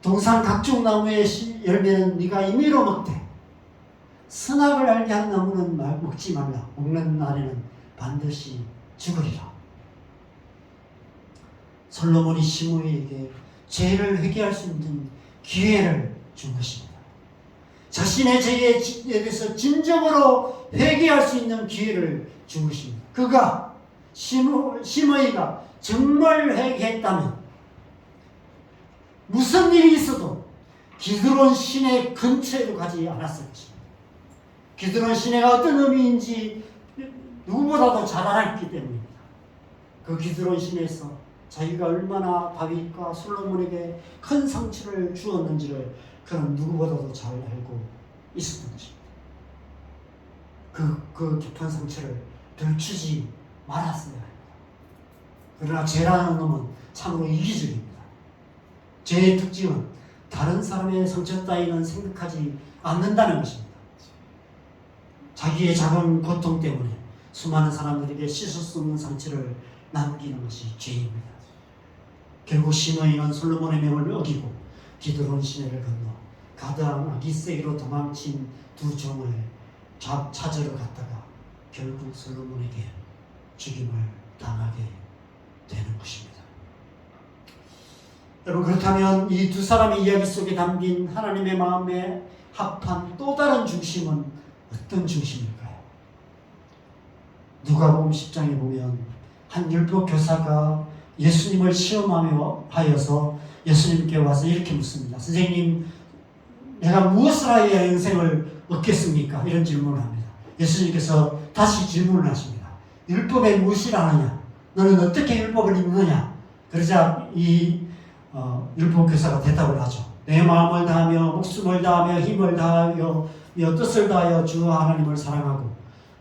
동산 각종 나무의 열매는 네가 임의로 먹되 선악을 알게 하는 나무는 먹지 말라. 먹는 날에는 반드시 죽으리라. 솔로몬이 시므이에게 죄를 회개할 수 있는 기회를 준 것입니다. 자신의 죄에 대해서 진정으로 회개할 수 있는 기회를 준 것입니다. 그가 시므이가 정말 회개했다면 무슨 일이 있어도 기드론 시내 근처에도 가지 않았을 것입니다. 기드론 시내가 어떤 의미인지 누구보다도 잘 알았기 때문입니다. 그 기드론 시내에서 자기가 얼마나 다윗과 솔로몬에게 큰 상처를 주었는지를 그는 누구보다도 잘 알고 있었던 것입니다. 그 깊은 상처를 들추지 말았어야 합니다. 그러나 죄라는 놈은 참으로 이기적입니다. 죄의 특징은 다른 사람의 상처 따위는 생각하지 않는다는 것입니다. 자기의 작은 고통 때문에 수많은 사람들에게 씻을 수 없는 상처를 남기는 것이 죄입니다. 결국 시므이는 솔로몬의 명을 어기고 기드론 시내를 건너 가드암 아기새로 도망친 두 종을 찾으러 갔다가 결국 솔로몬에게 죽임을 당하게 되는 것입니다. 여러분, 그렇다면 이 두 사람의 이야기 속에 담긴 하나님의 마음에 합한 또 다른 중심은 어떤 중심일까요? 누가복음 10장에 보면 한 율법 교사가 예수님을 시험하며 하여서 예수님께 와서 이렇게 묻습니다. 선생님, 내가 무엇을 하여야 영생을 얻겠습니까? 이런 질문을 합니다. 예수님께서 다시 질문을 하십니다. 율법에 무엇을 아느냐? 너는 어떻게 율법을 읽느냐? 그러자 이 율법 교사가 대답을 하죠. 내 마음을 다하며 목숨을 다하며 힘을 다하여 뜻을 다하여 주 하나님을 사랑하고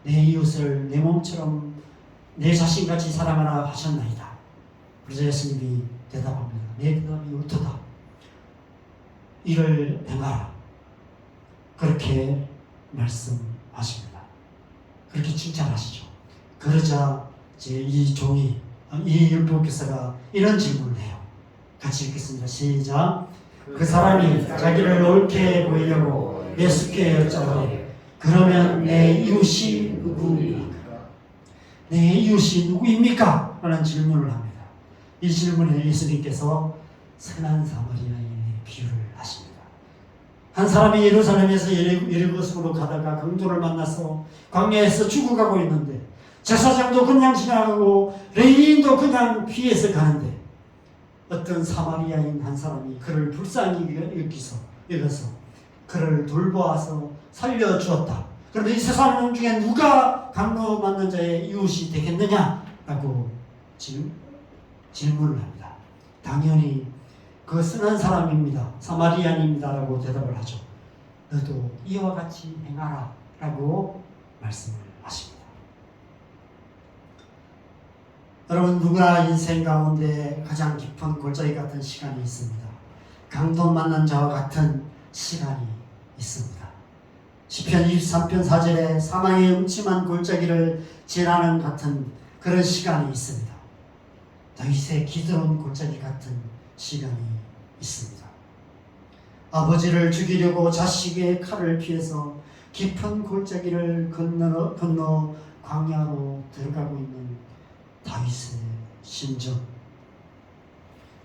내 이웃을 내 몸처럼 내 자신같이 사랑하라 하셨나이다. 그래서 예수님이 대답합니다. 내 대답이 옳도다. 이를 행하라. 그렇게 말씀하십니다. 그렇게 칭찬하시죠. 그러자 이제 이 율법교사가 이런 질문을 해요. 같이 읽겠습니다. 시작. 그 사람이 자기를 옳게 보이려고 예수께 여쭤보되 그러면 내 이웃이 누구입니까? 내 이웃이 누구입니까? 라는 질문을 합니다. 이 질문에 예수님께서 선한 사마리아인의 비유를 하십니다. 한 사람이 예루살렘에서 여리고성으로 가다가 강도를 만나서 광야에서 죽어가고 있는데 제사장도 그냥 지나가고 레위인도 그냥 피해서 가는데 어떤 사마리아인 한 사람이 그를 불쌍히 여겨서 그를 돌보아서 살려주었다. 그러면 이 세 사람 중에 누가 강도 맞는 자의 이웃이 되겠느냐라고 질문을 합니다. 당연히 그 선한 사람입니다. 사마리아인입니다라고 대답을 하죠. 너도 이와 같이 행하라 라고 말씀을 하십니다. 여러분, 누구나 인생 가운데 가장 깊은 골짜기 같은 시간이 있습니다. 강도 만난 자와 같은 시간이 있습니다. 시편 23편 4절에 사망의 음침한 골짜기를 지나는 같은 그런 시간이 있습니다. 다윗의 기드론 골짜기 같은 시간이 있습니다. 아버지를 죽이려고 자식의 칼을 피해서 깊은 골짜기를 건너 광야로 들어가고 있는 다윗의 심정.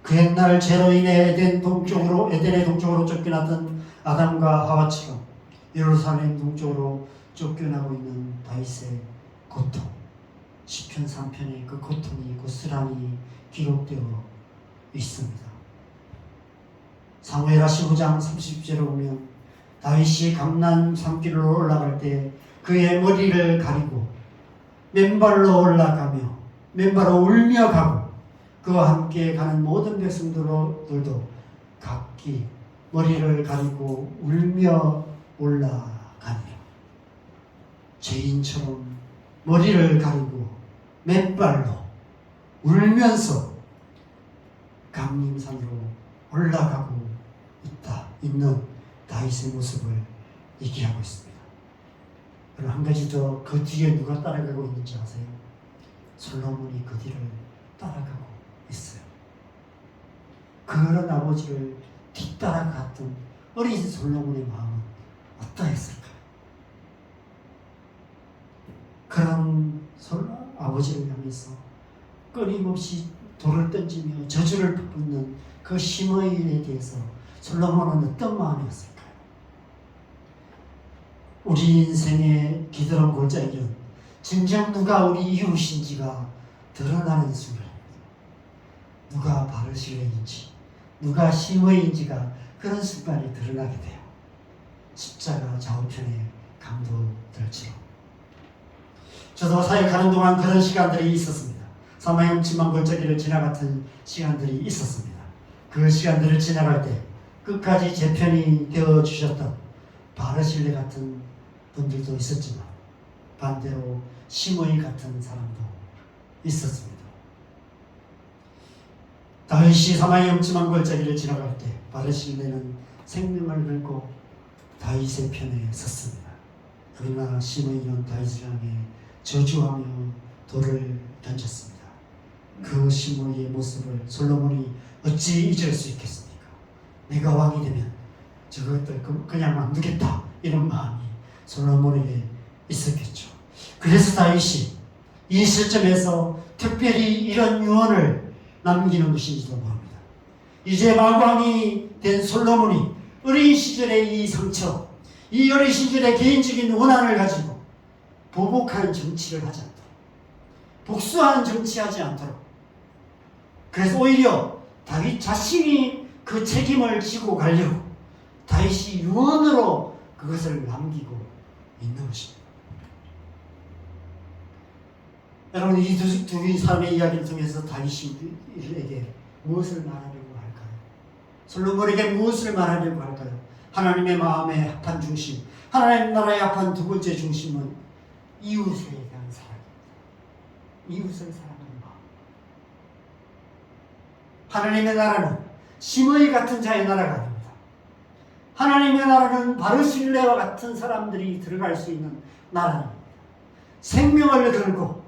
그 옛날 죄로 인해 에덴의 동쪽으로 쫓겨났던 아담과 하와처럼 예루살렘 동쪽으로 쫓겨나고 있는 다윗의 고통. 시편 3편에 그 고통이 고스란히 기록되어 있습니다. 사무엘하 15장 30절에 보면 다윗이 감난 산길로 올라갈 때 그의 머리를 가리고 맨발로 올라가며 맨발로 울며 가고 그와 함께 가는 모든 백성들도 각기 머리를 가리고 울며 올라가며 죄인처럼 머리를 가리고 맨발로 울면서 감림산으로 올라가고 있는 다윗의 모습을 얘기하고 있습니다. 그리고 한 가지 더, 그 뒤에 누가 따라가고 있는지 아세요? 솔로몬이 그 뒤를 따라가고 있어요. 그런 아버지를 뒤따라갔던 어린 솔로몬의 마음은 어떠했을까요? 그런 아버지를 향해서 끊임없이 돌을 던지며 저주를 붙는 그 시므이에 대해서 솔로몬은 어떤 마음이었을까요? 우리 인생의 기드론 골짜기는 진정 누가 우리 이웃인지가 드러나는 순간입니다. 누가 바르실레인지, 누가 시므이인지가 그런 순간이 드러나게 돼요. 십자가 좌우편에 강도들처럼. 저도 사역하는 동안 그런 시간들이 있었습니다. 사망의 음침한 골짜기를 지나갔던 시간들이 있었습니다. 그 시간들을 지나갈 때 끝까지 제 편이 되어주셨던 바르실레 같은 분들도 있었지만 반대로 시므이 같은 사람도 있었습니다. 다윗이 사망의 음침한 골짜기를 지나갈 때 바르실레는 생명을 걸고 다윗의 편에 섰습니다. 그러나 시므이는 다윗을 향해 저주하며 돌을 던졌습니다. 그 시므이의 모습을 솔로몬이 어찌 잊을 수 있겠습니까? 내가 왕이 되면 저것들 그냥 놔두겠다, 이런 마음이 솔로몬에게 있었겠죠. 그래서 다윗이 이 시점에서 특별히 이런 유언을 남기는 것인지도 모릅니다. 이제 마왕이 된 솔로몬이 어린 시절의 이 상처, 이 어린 시절의 개인적인 원한을 가지고 보복하는 정치를 하지 않도록, 복수하는 정치하지 않도록. 그래서 오히려 다윗 자신이 그 책임을 지고 가려고 다윗이 유언으로 그것을 남기고 있는 것입니다. 여러분, 이 두 사람의 이야기를 통해서 다윗에게 무엇을 말하려고 할까요? 솔로몬에게 무엇을 말하려고 할까요? 하나님의 마음의 합한 중심, 하나님 나라의 합한 두 번째 중심은 이웃에 대한 사랑입니다. 이웃을 사랑하는 마음. 하나님의 나라는 심의 같은 자의 나라가 아닙니다. 하나님의 나라는 바르실레와 같은 사람들이 들어갈 수 있는 나라입니다. 생명을 걸고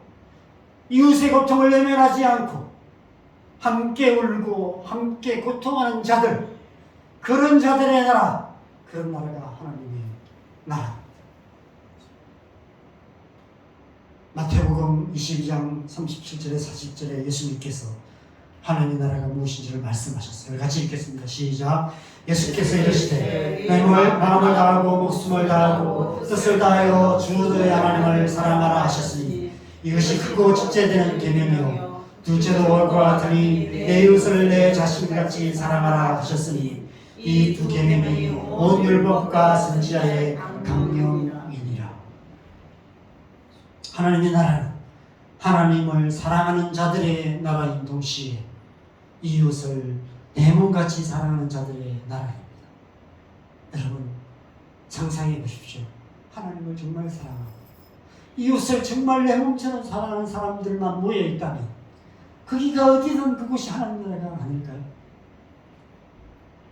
이웃의 고통을 외면하지 않고 함께 울고 함께 고통하는 자들, 그런 자들의 나라, 그런 나라가 하나님의 나라입니다. 마태복음 22장 37절에 40절에 예수님께서 하나님의 나라가 무엇인지를 말씀하셨어요. 같이 읽겠습니다. 시작. 예수께서 이르시되 마음을 다하고 목숨을 다하고 뜻을 다하여 주 너의 하나님을 사랑하라 하셨으니 이것이 크고 첫째되는 계명이요 둘째도 그와 같으니 내 이웃을 내 자신같이 사랑하라 하셨으니 이 두 계명이 온 율법과 선지자의 강령이니라. 하나님의 나라는 하나님을 사랑하는 자들의 나라인 동시에 이웃을 내 몸같이 사랑하는 자들의 나라입니다. 여러분, 상상해 보십시오. 하나님을 정말 사랑하고 이웃을 정말 내 몸처럼 사랑하는 사람들만 모여 있다면 거기가 어디든 그곳이 하나님 나라가 아닐까요?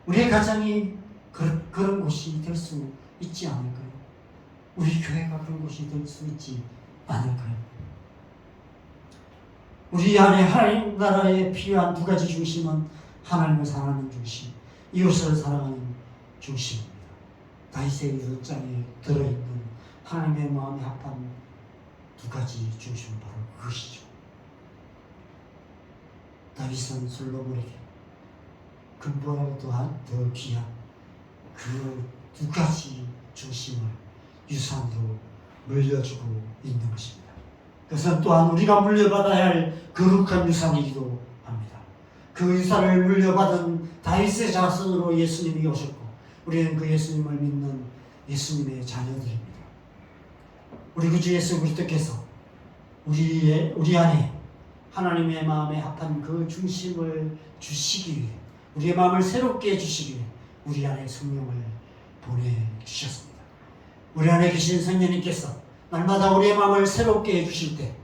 우리의 가정이 그런 곳이 될 수 있지 않을까요? 우리 교회가 그런 곳이 될 수 있지 않을까요? 우리 안에 하나님 나라에 필요한 두 가지 중심은 하나님을 사랑하는 중심, 이웃을 사랑하는 중심입니다. 다윗의 이웃장에 들어있는 하나님의 마음에 합한 두 가지 중심은 바로 그것이죠. 다윗은 솔로몬에게 금보다 또한 더 귀한 그 두 가지 중심을 유산으로 물려주고 있는 것입니다. 그것은 또한 우리가 물려받아야 할 거룩한 유산이기도 합니다. 그 유산을 물려받은 다윗의 자손으로 예수님이 오셨고 우리는 그 예수님을 믿는 예수님의 자녀들입니다. 우리 구주 예수 그리스도께서 우리 안에 하나님의 마음에 합한 그 중심을 주시기 위해, 우리의 마음을 새롭게 해주시기 위해 우리 안에 성령을 보내주셨습니다. 우리 안에 계신 성령님께서 날마다 우리의 마음을 새롭게 해주실 때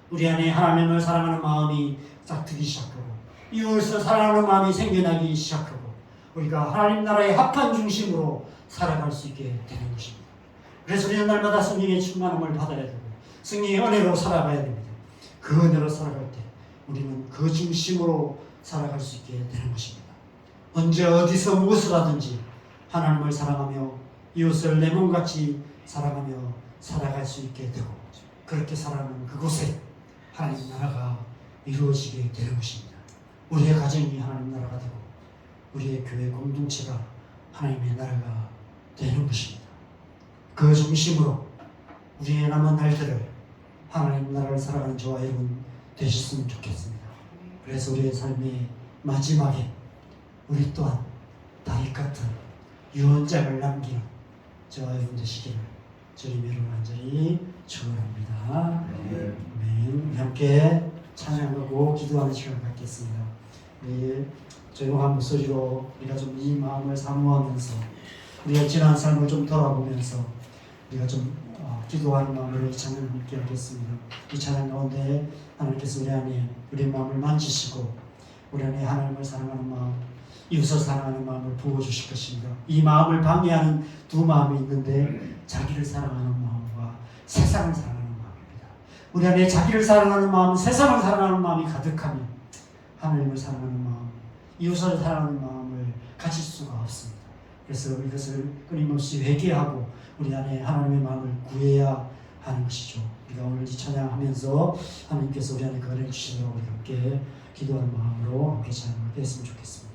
우리 안에 하나님을 사랑하는 마음이 싹트기 시작하고 이웃을 사랑하는 마음이 생겨나기 시작하고 우리가 하나님 나라의 합한 중심으로 살아갈 수 있게 되는 것입니다. 그래서 우리는 날마다 성령의 충만함을 받아야 되고 성령의 은혜로 살아가야 됩니다. 그 은혜로 살아갈 때 우리는 그 중심으로 살아갈 수 있게 되는 것입니다. 언제 어디서 무엇을 하든지 하나님을 사랑하며 이웃을 내 몸같이 사랑하며 살아갈 수 있게 되고 그렇게 살아가는 그곳에 하나님 나라가 이루어지게 되는 것입니다. 우리의 가정이 하나님 나라가 되고 우리의 교회 공동체가 하나님의 나라가 되는 것입니다. 그 중심으로 우리의 남은 날들을 하나님 나라를 살아가는 저와 여러분 되셨으면 좋겠습니다. 그래서 우리의 삶의 마지막에 우리 또한 다윗 같은 유언장을 남기는 저와 여러분 되시기를 주님의 이름으로 간절히 축원합니다. 아멘. 함께 찬양하고 기도하는 시간을 갖겠습니다. 우리 조용한 목소리로 우리가 좀 이 마음을 사모하면서 우리가 지난 삶을 좀 돌아보면서 우리가 좀 기도하는 마음으로 이 찬양을 함께 하겠습니다. 이 찬양 가운데 하나님께서 우리 안에 우리 마음을 만지시고 우리 안에 하나님을 사랑하는 마음, 이웃을 사랑하는 마음을 부어주실 것입니다. 이 마음을 방해하는 두 마음이 있는데 자기를 사랑하는 마음과 세상을 사랑하는 마음입니다. 우리 안에 자기를 사랑하는 마음, 세상을 사랑하는 마음이 가득하면 하나님을 사랑하는 마음, 이웃을 사랑하는 마음을 가질 수가 없습니다. 그래서 이것을 끊임없이 회개하고 우리 안에 하나님의 마음을 구해야 하는 것이죠. 우리가 오늘 이 찬양하면서 하나님께서 우리 안에 그 은혜를 주시도록 우리 함께 기도하는 마음으로 함께 찬양을 했으면 좋겠습니다.